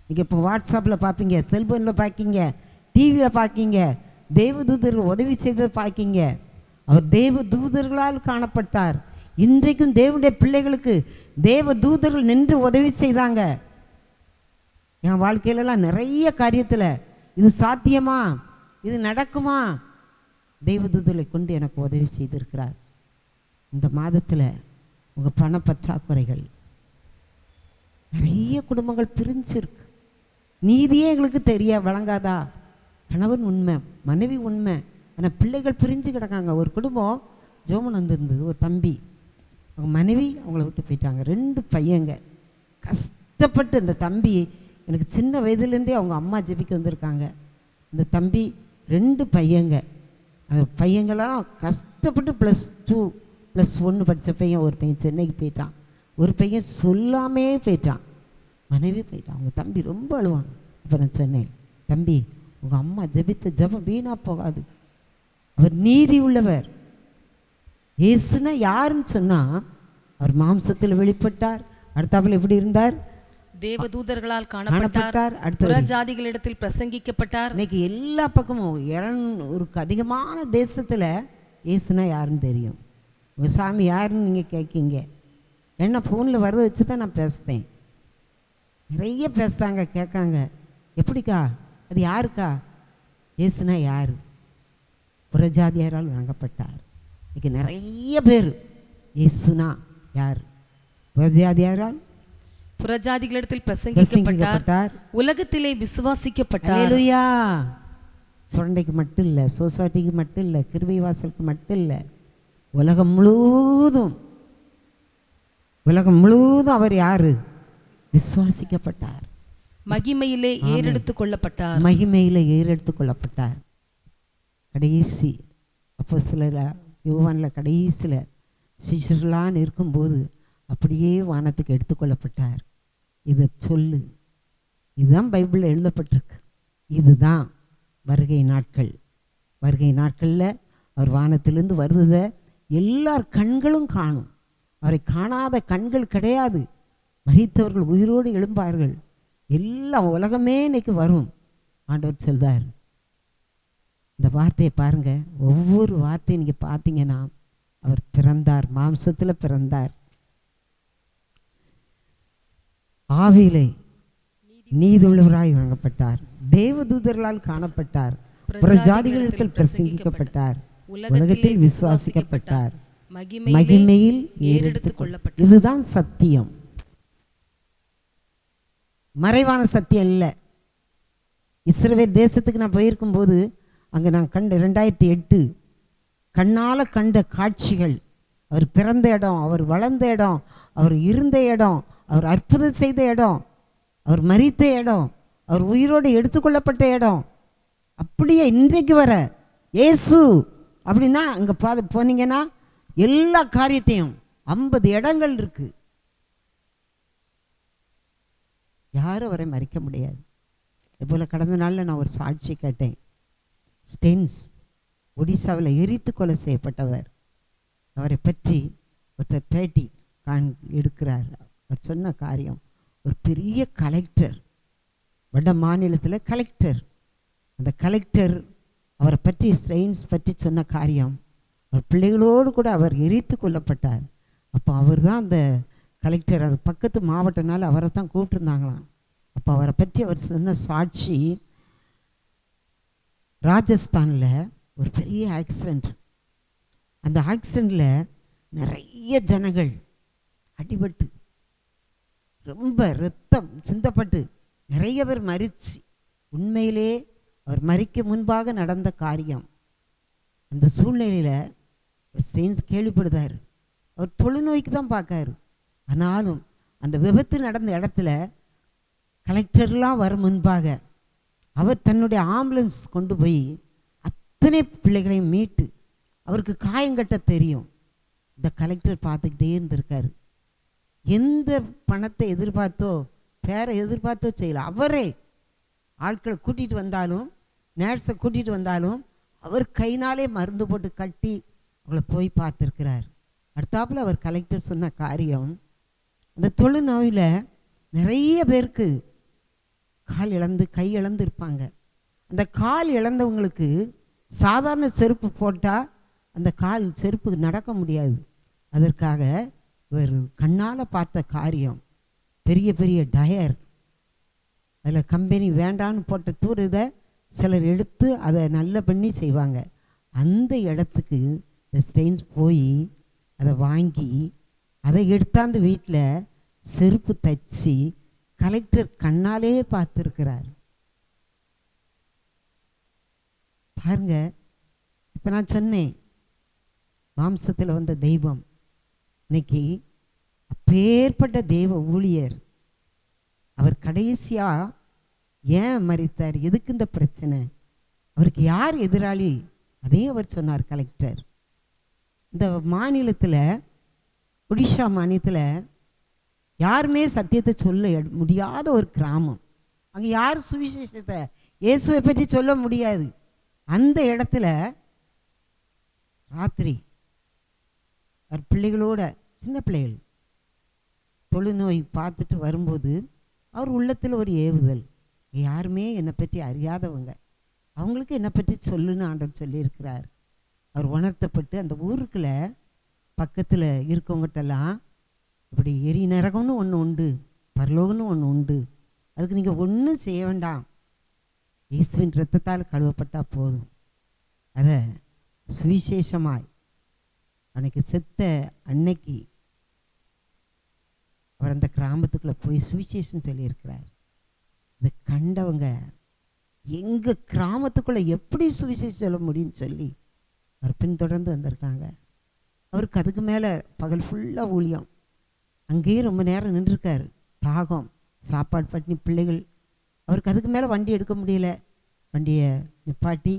நீங்கள் இப்போ வாட்ஸ்அப்பில் பார்ப்பீங்க, செல்ஃபோனில் பார்க்கிங்க, டிவியில் பார்க்கிங்க, தேவ தூதர்கள் உதவி செய்ததை பார்க்கிங்க. அவர் தேவ தூதர்களால் காணப்பட்டார். இன்றைக்கும் தேவனுடைய பிள்ளைகளுக்கு தேவ தூதர்கள் நின்று உதவி செய்தாங்க. என் வாழ்க்கையிலலாம் நிறைய காரியத்தில் இது சாத்தியமா, இது நடக்குமா, தெய்வ தூதர்களை கொண்டு எனக்கு உதவி செய்திருக்கிறார். இந்த மாதத்தில் உங்கள் பண பற்றாக்குறைகள், நிறைய குடும்பங்கள் பிரிஞ்சிருக்கு. நீதியே எங்களுக்கு வழங்காதா? கணவன் உண்மை, மனைவி உண்மை, ஆனால் பிள்ளைகள் பிரிஞ்சு கிடக்காங்க. ஒரு குடும்பம் ஜோமன் வந்திருந்தது, ஒரு தம்பி, அவங்க மனைவி அவங்கள விட்டு போயிட்டாங்க. 2 பையங்க கஷ்டப்பட்டு. இந்த தம்பி எனக்கு சின்ன வயதுலேருந்தே அவங்க அம்மா ஜெபிக்க வந்திருக்காங்க. இந்த தம்பி 2 பையங்க, அந்த பையங்களாம் கஷ்டப்பட்டு +2 +1 படித்த பையன். ஒரு பையன் சென்னைக்கு போயிட்டான், ஒரு பையன் சொல்லாமே போயிட்டான், மனைவி போயிட்டான். அவங்க தம்பி ரொம்ப அழுவாங்க. இப்போ நான் சொன்னேன், தம்பி உங்கள் அம்மா ஜெபித்த ஜெபம் வீணாக போகாது. அவர் நீதி உள்ளவர். இயேசுனா யாருன்னு சொன்னால் அவர் மாம்சத்தில் வெளிப்பட்டார். அடுத்தாப்புல எப்படி இருந்தார்? தேவ தூதர்களால் காணப்பட்டார். புறஜாதிகளிடத்தில் பிரசங்கிக்கப்பட்டார். இன்னைக்கு எல்லா பக்கமும் 200க்கு அதிகமான தேசத்தில் இயேசுனா யாருன்னு தெரியும். உங்கள் சாமி யாருன்னு நீங்கள் கேட்கீங்க. என்ன ஃபோனில் வரத வச்சு தான் நான் பேசுகிறேன். நிறைய பேசுகிறாங்க, கேட்காங்க, எப்படிக்கா அது யாருக்கா? இயேசுனா யார்? புறஜாதியாரால் வழங்கப்பட்டார். இன்னைக்கு நிறைய பேர் இயேசுனா யார்? புறஜாதியாரால் புறஜாதிகளிடத்தில் பிரசங்கிக்கப்பட்டார், உலகத்திலே விசுவாசிக்கப்பட்டார். அல்லேலூயா. சுரண்டைக்கு மட்டும் இல்லை, சோசைட்டிக்கு மட்டும் இல்லை, கிருபை வாசலுக்கு மட்டும் இல்லை, உலகம் முழுவதும் அவர் யாரு? விசுவாசிக்கப்பட்டார். மகிமையிலே ஏறெடுத்து கொள்ளப்பட்டார். மகிமையிலே ஏறெடுத்து கொள்ளப்பட்டார். கடைசி அப்போஸ்தலர் யோவானில் கடைசியில் சிஷ்யர்களான்னு இருக்கும்போது அப்படியே வானத்துக்கு எடுத்துக்கொள்ளப்பட்டார். இதை சொல்லு. இதுதான் பைபிளில் எழுதப்பட்டிருக்கு. இதுதான் வருகை நாட்கள். வருகை நாட்களில் அவர் வானத்திலிருந்து வருவதை எல்லார் கண்களும் காணும். அவரை காணாத கண்கள் கிடையாது. மரித்தவர்கள் உயிரோடு எழும்பார்கள். எல்லாம் உலகமே இன்னைக்கு வரும். ஆண்டவர் சொல்றார். இந்த வார்த்தையை பாருங்க, ஒவ்வொரு வார்த்தையும் நீங்க பார்த்தீங்கன்னா, அவர் பிறந்தார், மாம்சத்துல பிறந்தார், ஆவியிலே நீதி உள்ளவராய் வழங்கப்பட்டார், தேவதூதர்களால் காணப்பட்டார், புறஜாதிகளிடத்தில் பிரசங்கிக்கப்பட்டார், உலகத்தில் விசுவாசிக்கப்பட்டார், மகிமையில் ஏறெடுத்துக் கொள்ளப்பட்டார். இதுதான் சத்தியம், மறைவான சத்தியம் இல்லை. இஸ்ரவேல் தேசத்துக்கு நான் போயிருக்கும் போது அங்கே நான் கண்ட 2008 கண்ணால் கண்ட காட்சிகள், அவர் பிறந்த இடம், அவர் வளர்ந்த இடம், அவர் இருந்த இடம், அவர் அற்புதம் செய்த இடம், அவர் மரித்த இடம், அவர் உயிரோடு எடுத்துக்கொள்ளப்பட்ட இடம், அப்படியே இன்றைக்கு வர இயேசு அப்படின்னா அங்கே போனீங்கன்னா எல்லா காரியத்தையும் 50 இடங்கள் இருக்கு. யாரும் அவரை மறிக்க முடியாது. இதுபோல் கடந்த நாளில் நான் ஒரு சாட்சி கேட்டேன். ஸ்டென்ஸ் ஒடிசாவில் எரித்து கொலை செய்யப்பட்டவர். அவரை பற்றி ஒருத்தர் பேட்டி எடுக்கிறார். அவர் சொன்ன காரியம், ஒரு பெரிய கலெக்டர், வட மாநிலத்தில் கலெக்டர். அந்த கலெக்டர் அவரை பற்றி, ஸ்டெயின்ஸ் பற்றி சொன்ன காரியம், அவர் பிள்ளைகளோடு கூட அவர் எரித்து கொல்லப்பட்டார். அப்போ அவர் தான் அந்த கலெக்டர், அது பக்கத்து மாவட்டனால அவரை தான் கூப்பிட்டுருந்தாங்களாம். அப்போ அவரை பற்றி அவர் சொன்ன சாட்சி, ராஜஸ்தானில் ஒரு பெரிய ஆக்சிடெண்ட். அந்த ஆக்சிடெண்ட்டில் நிறைய ஜனங்கள் அடிபட்டு ரொம்ப ரத்தம் சிந்தப்பட்டு நிறைய பேர் மரிச்சு, உண்மையிலே அவர் மரிக்க முன்பாக நடந்த காரியம். அந்த சூழ்நிலையில் ஸ்டெயின்ஸ் கேள்விப்படுதார். அவர் தொழுநோய்க்கு தான் பார்க்காரு. ஆனாலும் அந்த விபத்து நடந்த இடத்துல கலெக்டர்லாம் வரும் முன்பாக அவர் தன்னுடைய ஆம்புலன்ஸ் கொண்டு போய் அத்தனை பிள்ளைகளையும் மீட்டு, அவருக்கு காயங்கட்ட தெரியும். இந்த கலெக்டர் பார்த்துக்கிட்டே இருந்திருக்காரு. எந்த பணத்தை எதிர்பார்த்தோ பேரை எதிர்பார்த்தோ செய்யல. அவரே ஆட்களை கூட்டிகிட்டு வந்தாலும், நேர்ஸை கூட்டிகிட்டு வந்தாலும் அவர் கைனாலே மருந்து போட்டு கட்டி அவங்கள போய் பார்த்துருக்கிறார். அடுத்தாப்புல அவர் கலெக்டர் சொன்ன காரியம், அந்த தொழுநோயில் நிறைய பேருக்கு கால் இழந்து கை இழந்து இருப்பாங்க. அந்த கால் இழந்தவங்களுக்கு சாதாரண செருப்பு போட்டால் அந்த கால் செருப்பு நடக்க முடியாது. அதற்காக இவர் கண்ணால் பார்த்த காரியம், பெரிய பெரிய டயர், அதில் கம்பெனி வேண்டான்னு போட்ட தூரதை சிலர் எடுத்து அதை நல்ல பண்ணி செய்வாங்க. அந்த இடத்துக்கு இந்த ஸ்டெயின்ஸ் போய் அதை வாங்கி அதை எடுத்தாந்து வீட்டில் செருப்பு தைச்சி கலெக்டர் கண்ணாலே பார்த்துருக்கிறார். பாருங்க, இப்போ நான் சொன்னேன் மாம்சத்தில் வந்த தெய்வம், இன்னைக்கு அப்பேற்பட்ட தெய்வ ஊழியர் அவர் கடைசியாக ஏன் மரித்தார், எதுக்கு இந்த பிரச்சனை, அவருக்கு யார் எதிராளி, அதையும் அவர் சொன்னார் கலெக்டர். இந்த மாநிலத்தில், ஒடிஷா மாநிலத்தில் யாருமே சத்தியத்தை சொல்ல முடியாத ஒரு கிராமம். அங்கே யார் சுவிசேஷத்தை இயேசுவை பற்றி சொல்ல முடியாது. அந்த இடத்துல ராத்திரி அவர் பிள்ளைகளோட, சின்ன பிள்ளைகள் தொழுநோய் பார்த்துட்டு வரும்போது அவர் உள்ளத்தில் ஒரு ஏவுதல், யாருமே என்னை பற்றி அறியாதவங்க, அவங்களுக்கு என்னை பற்றி சொல்லுன்னு ஆண்டவர் சொல்லியிருக்கிறார். அவர் உணர்த்தப்பட்டு அந்த ஊருக்குள்ள பக்கத்தில் இருக்கவங்ககிட்டலாம், இப்படி எரி நரகம்னு ஒன்று உண்டு, பரலோகம்னு ஒன்று உண்டு, அதுக்கு நீங்கள் ஒன்றும் செய்ய வேண்டாம், இயேசுவின் இரத்தத்தால் கழுவப்பட்டால் போதும். அதை சுவிசேஷமாய் அன்னைக்கு செத்த அன்னைக்கு அவர் அந்த கிராமத்துக்குள்ளே போய் சுவிசேஷம் சொல்லியிருக்கிறார். இதை கண்டவங்க எங்கள் கிராமத்துக்குள்ளே எப்படி சுவிசேஷம் சொல்ல முடியும்னு சொல்லி அவர் பின்தொடர்ந்து வந்திருக்காங்க. அவருக்கு அதுக்கு மேலே பகல் ஃபுல்லாக ஊழியம், அங்கேயே ரொம்ப நேரம் நின்றுருக்கார். தாகம், சாப்பாடு பட்டினி, பிள்ளைகள், அவருக்கு அதுக்கு மேலே வண்டி எடுக்க முடியல. வண்டியை நிப்பாட்டி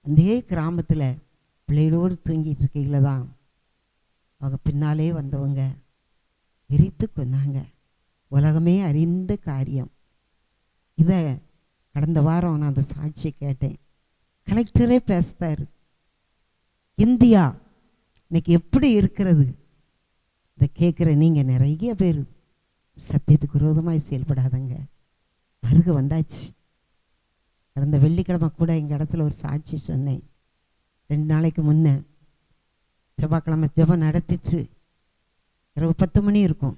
அந்த கிராமத்தில் பிள்ளைகளோடு தூங்கிட்டு இருக்கையில தான் அவங்க பின்னாலே வந்தவங்க எரித்து கொன்னாங்க. உலகமே அறிந்த காரியம். இதை கடந்த வாரம் நான் அந்த சாட்சியை கேட்டேன். கலெக்டரே பேசுகிறார், இந்தியா இன்னைக்கு எப்படி இருக்கிறது, இதை கேட்குற நீங்கள் நிறைய பேர் சத்தியத்துக்கு விரோதமாய் செயல்படாதங்க. வருகை வந்தாச்சு. கடந்த வெள்ளிக்கிழமை கூட எங்கள் இடத்துல ஒரு சாட்சி சொன்னேன். 2 நாளைக்கு முன்னே செவ்வாய்க்கிழமை ஜெபம் நடத்திட்டு இரவு 10 மணி இருக்கும்.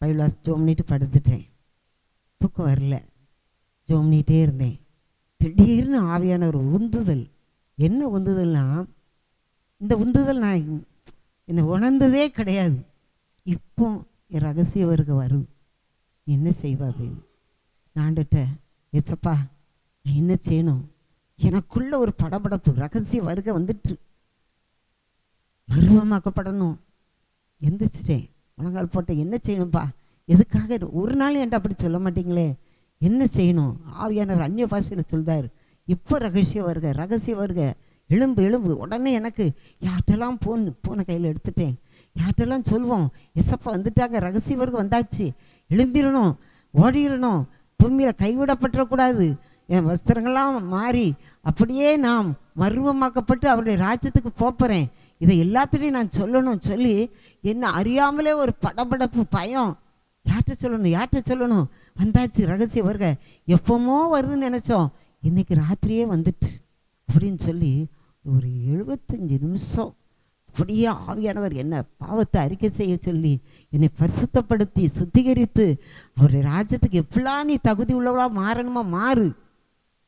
பைபிள் வாசி ஜெபம் பண்ணிட்டு படுத்துட்டேன். தூக்கம் வரல. ஜெபம் பண்ணிகிட்டே இருந்தேன். திடீர்னு ஆவியான ஒரு உந்துதல். என்ன உந்துதல்னா, இந்த உந்துதல் நான் என்னை உணர்ந்ததே கிடையாது. இப்போ என் ரகசிய வருகை வரும், நீ என்ன செய்வா அப்படின்னு நான்கிட்ட, ஏசப்பா நான் என்ன செய்யணும்? எனக்குள்ள ஒரு படபடப்பு, ரகசிய வருகை வந்துட்டு மர்வமாக்கப்படணும். எந்திரிச்சிட்டேன், முழங்கால் போட்டேன். என்ன செய்யணும்ப்பா? எதுக்காக? ஒரு நாள் என்கிட்ட அப்படி சொல்ல மாட்டீங்களே, என்ன செய்யணும்? ஆவியானவர் அந்நிய பாஷையில் சொல்றாரு, இப்போ ரகசிய வருக, எலும்பு எலும்பு. உடனே எனக்கு யார்கிட்டெல்லாம் போன கையில் எடுத்துட்டேன். யார்கிட்டெல்லாம் சொல்லுவோம், எசப்பா வந்துட்டாங்க, ரகசிய வருகை வந்தாச்சு, எழும்பிடணும், ஓடிடணும், பூமியில் கைவிடப்பட்டுறக்கூடாது, என் வஸ்திரங்கள்லாம் மாறி அப்படியே நாம் மர்வமாக்கப்பட்டு அவருடைய ராஜ்யத்துக்கு போகிறேன், இதை எல்லாத்துலேயும் நான் சொல்லணும் சொல்லி என்ன அறியாமலே ஒரு படபடப்பு, பயம். யார்கிட்ட சொல்லணும்? வந்தாச்சு ரகசிய வருகை, எப்போமோ வருதுன்னு நினச்சோம், இன்னைக்கு ராத்திரியே வந்துட்டு அப்படின்னு சொல்லி ஒரு 75 நிமிஷம் அப்படியே ஆவியானவர் என்ன பாவத்தை அறிக்கை செய்ய சொல்லி என்னை பரிசுத்தப்படுத்தி சுத்திகரித்து அவருடைய ராஜ்யத்துக்கு எப்படிலாம் நீ தகுதி உள்ளவளா மாறணுமா மாறு,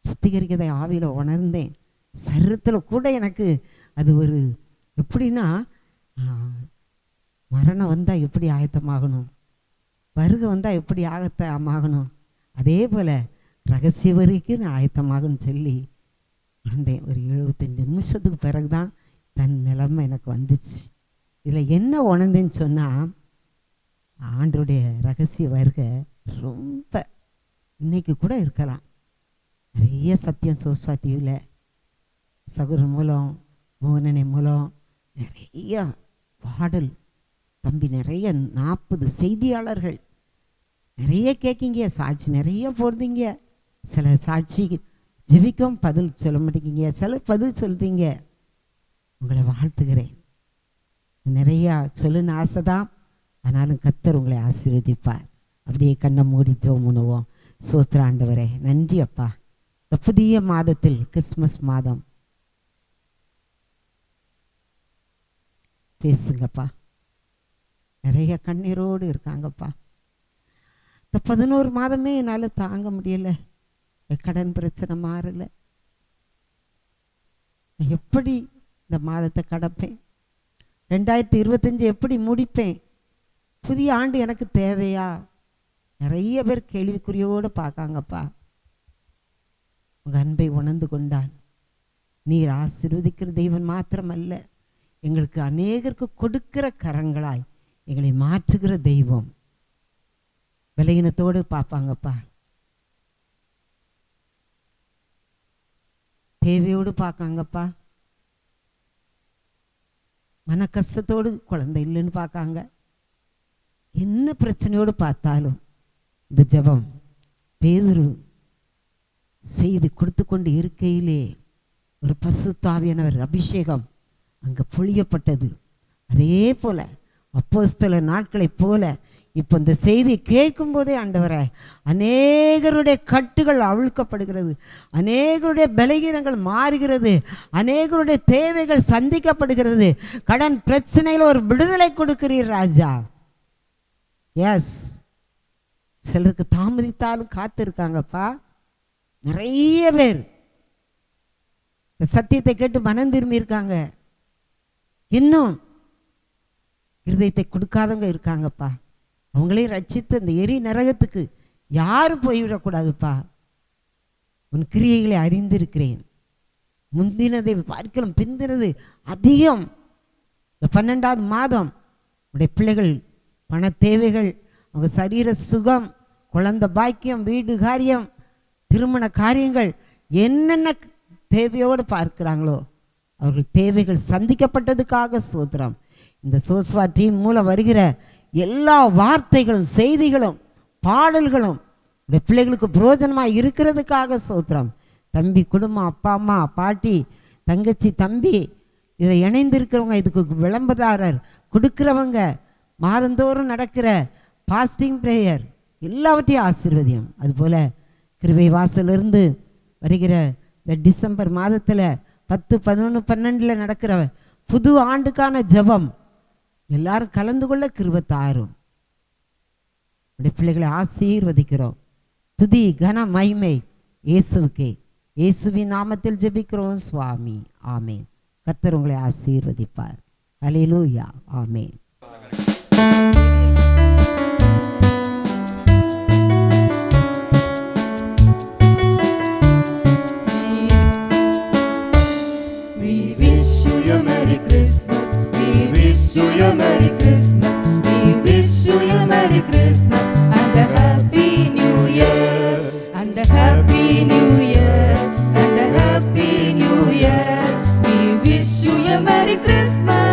சுத்திகரிக்கதை ஆவியில் உணர்ந்தேன். சரீரத்தில் கூட எனக்கு அது ஒரு எப்படின்னா, மரணம் வந்தால் எப்படி ஆயத்தமாகணும், வருகை வந்தால் எப்படி ஆயத்தமாகணும், அதே போல் ரகசிய வருகைக்கு நான் ஆயத்தமாகணும்னு சொல்லி வந்தேன். ஒரு 75 நிமிஷத்துக்கு பிறகு தான் தன் நிலைமை எனக்கு வந்துச்சு. இதில் என்ன உணர்ந்தேன்னு சொன்னால், ஆண்டருடைய ரகசிய வருகை ரொம்ப இன்னைக்கு கூட இருக்கலாம். நிறைய சத்தியம் சோஸ்வா டிவியில் சகுரன் மூலம், மோகனனை மூலம் நிறைய பாடல், தம்பி நிறைய 40 செய்தியாளர்கள் நிறைய கேட்கிங்க, சாட்சி நிறைய போடுறீங்க. சில சாட்சி ஜெபிக்கும் பதில் சொல்ல மாட்டேங்கிங்க, சில பதில் சொல்லுதீங்க. உங்களை வாழ்த்துகிறேன். நிறையா சொல்லுன்னு ஆசை தான், ஆனாலும் கர்த்தர் உங்களை ஆசீர்வதிப்பார். அப்படியே கண்ணை மூடி ஜெபம் பண்ணுவோம். ஸ்தோத்திரம் ஆண்டவரே, நன்றி அப்பா. இந்த புதிய மாதத்தில், கிறிஸ்மஸ் மாதம், பேசுங்கப்பா. நிறைய கண்ணீரோடு இருக்காங்கப்பா. இந்த 11 மாதமே என்னால் தாங்க முடியலை. கடன் பிரச்சனை மாறலை. எப்படி இந்த மாதத்தை கடப்பேன்? 2025 எப்படி முடிப்பேன்? புதிய ஆண்டு எனக்கு தேவையா? நிறைய பேர் கேள்விக்குறியோடு பார்க்காங்கப்பா. உங்கள் அன்பை உணர்ந்து கொண்டான். நீர் ஆசீர்வதிக்கிற தெய்வன் மாத்திரமல்ல, எங்களுக்கு அநேகருக்கு கொடுக்கிற கரங்களாய் எங்களை மாற்றுகிற தெய்வம். விலையினத்தோடு பார்ப்பாங்கப்பா, தேவையோடு பார்க்காங்கப்பா, மன கஷ்டத்தோடு குழந்தை இல்லைன்னு பார்க்காங்க. என்ன பிரச்சனையோடு பார்த்தாலும் இந்த ஜெபம் பேதுரு செய்து கொடுத்து கொண்டு இருக்கையிலே ஒரு பரிசுத்த ஆவியானவர் அபிஷேகம் அங்கே பொழியப்பட்டது. அதே போல அப்போஸ்தலர் நாட்களைப் போல இப்போ இந்த செய்தி கேட்கும் போதே ஆண்டவரே, அநேகருடைய கட்டுகள் அவிழ்க்கப்படுகிறது, அநேகருடைய பலகீனங்கள் மாறுகிறது, அநேகருடைய தேவைகள் சந்திக்கப்படுகிறது. கடன் பிரச்சனையில் ஒரு விடுதலை கொடுக்கிறீர் ராஜா. எஸ், சிலருக்கு தாமதித்தாலும் காத்திருக்காங்கப்பா. நிறைய பேர் இந்த சத்தியத்தை கேட்டு மனம் திரும்பி இருக்காங்க. இன்னும் இருதயத்தை கொடுக்காதவங்க இருக்காங்கப்பா. அவங்களையும் ரட்சித்து அந்த எரி நரகத்துக்கு யாரும் போய்விடக்கூடாதுப்பா. உன் கிரியைகளை அறிந்திருக்கிறேன், முந்தினதை பார்க்கலாம் பிந்தினது அதிகம். இந்த 12வது மாதம் உடைய பிள்ளைகள் பண தேவைகள், அவங்க சரீர சுகம், குழந்தை பாக்கியம், வீடு காரியம், திருமண காரியங்கள், என்னென்ன தேவையோடு பார்க்கிறாங்களோ அவர்கள் தேவைகள் சந்திக்கப்பட்டதுக்காக ஸ்தோத்திரம். இந்த சோஸ்வா டீம் மூலம் வருகிற எல்லா வார்த்தைகளும், செய்திகளும், பாடல்களும் இந்த பிள்ளைகளுக்கு பிரயோஜனமாக இருக்கிறதுக்காக ஸ்தோத்திரம். தம்பி குடும்பம், அப்பா அம்மா, பாட்டி, தங்கச்சி, தம்பி, இதை இணைந்திருக்கிறவங்க, இதுக்கு விளம்பரதாரர், கொடுக்கிறவங்க, மாதந்தோறும் நடக்கிற பாஸ்டிங் ப்ரேயர் எல்லாவற்றையும் ஆசீர்வதியும். அதுபோல் கிருபை வாசலிருந்து வருகிற இந்த டிசம்பர் மாதத்தில் 10, 11, 12 நடக்கிற புது ஆண்டுக்கான ஜெபம் எல்லாரும் கலந்து கொள்ள கிருபை தாரும். உடைய பிள்ளைகளை ஆசீர்வதிக்கிறோம். துதி கன மகிமை இயேசுவுக்கே. இயேசுவின் நாமத்தில் ஜெபிக்கிறோம் சுவாமி, ஆமேன். கர்த்தர் உங்களை ஆசீர்வதிப்பார். அல்லேலூயா, ஆமேன். We wish you a Merry Christmas. We wish you a Merry Christmas. We wish you a Merry Christmas and a Happy New Year. And a Happy New Year. And a Happy New Year. We wish you a Merry Christmas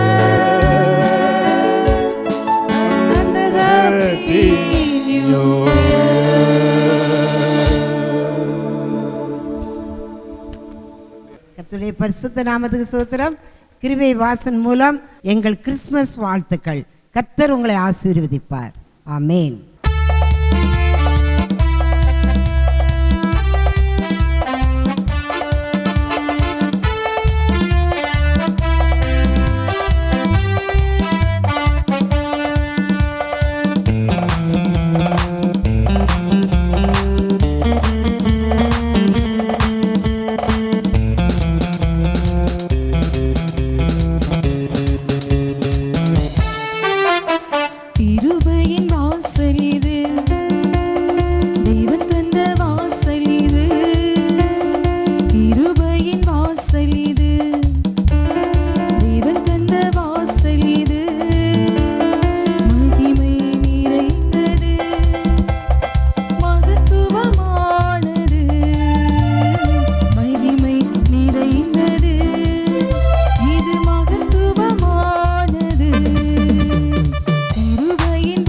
and a Happy New Year. கர்த்தருடைய பரிசுத்த நாமத்துக்கு ஸ்தோத்திரம். கிருபை வாசன் மூலம் எங்கள் Christmas வாழ்த்துக்கள். கர்த்தர் உங்களை ஆசீர்வதிப்பார். ஆமேன். கிருபையின் வாசல் இது, தேவன் தந்த வாசல் இது. கிருபையின் வாசல் இது, தேவன் தந்த வாசல் இது. மகிமை நிறைந்தது, மகத்துவமானது. மகிமை நிறைந்தது, இது மகத்துவமானது. கிருபையின்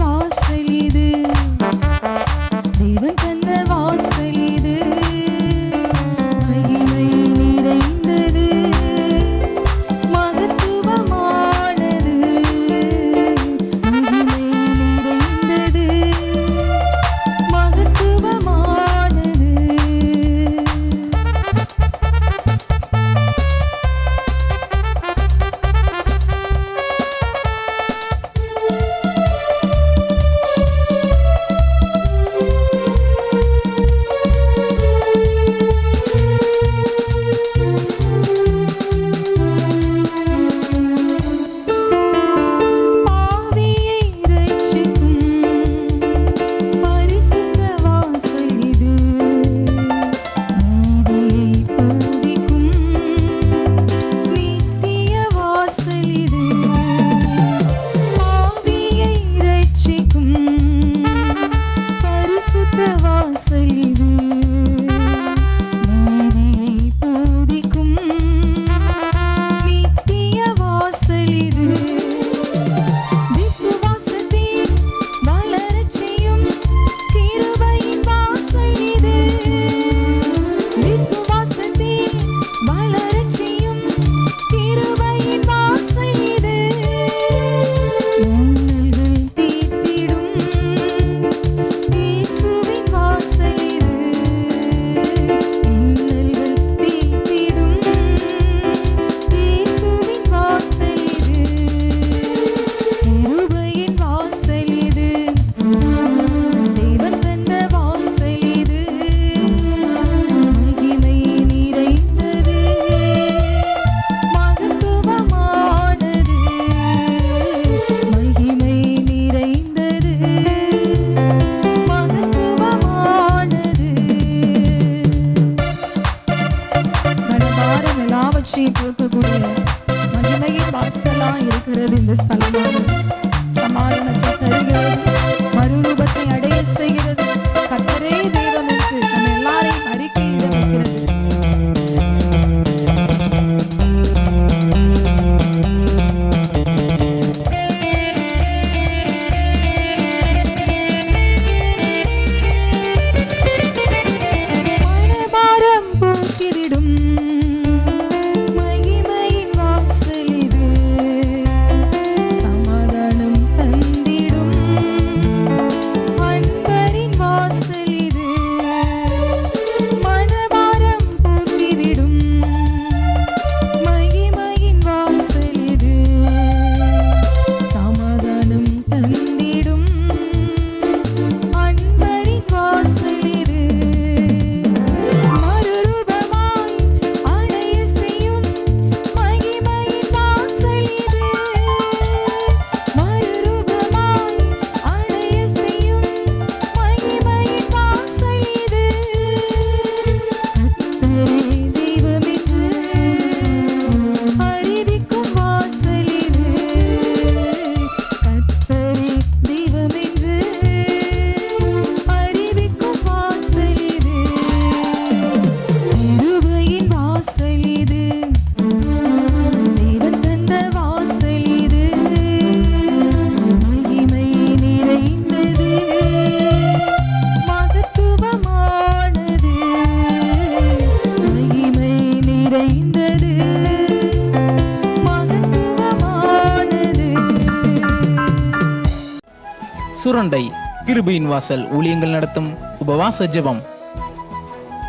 சுரண்டை கிருபையின் வாசல் ஊழியங்கள் நடத்தும் உபவாச ஜெபம்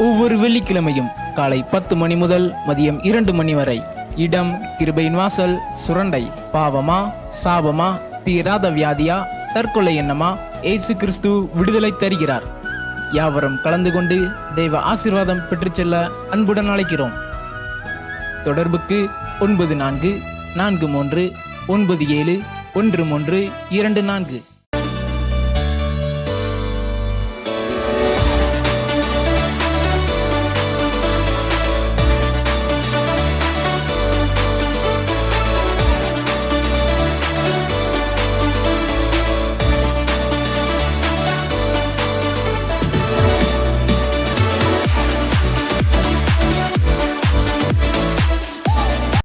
ஒவ்வொரு வெள்ளிக்கிழமையும் காலை 10 மணி முதல் மதியம் 2 மணி வரை. இடம் கிருபையின் வாசல் சுரண்டை. பாவமா, சாபமா, தீராத வியாதியா, தற்கொலை எண்ணமா, இயேசு கிறிஸ்து விடுதலை தருகிறார். யாவரும் கலந்து கொண்டு தெய்வ ஆசீர்வாதம் பெற்று செல்ல அன்புடன் அழைக்கிறோம். தொடர்புக்கு 9443971324.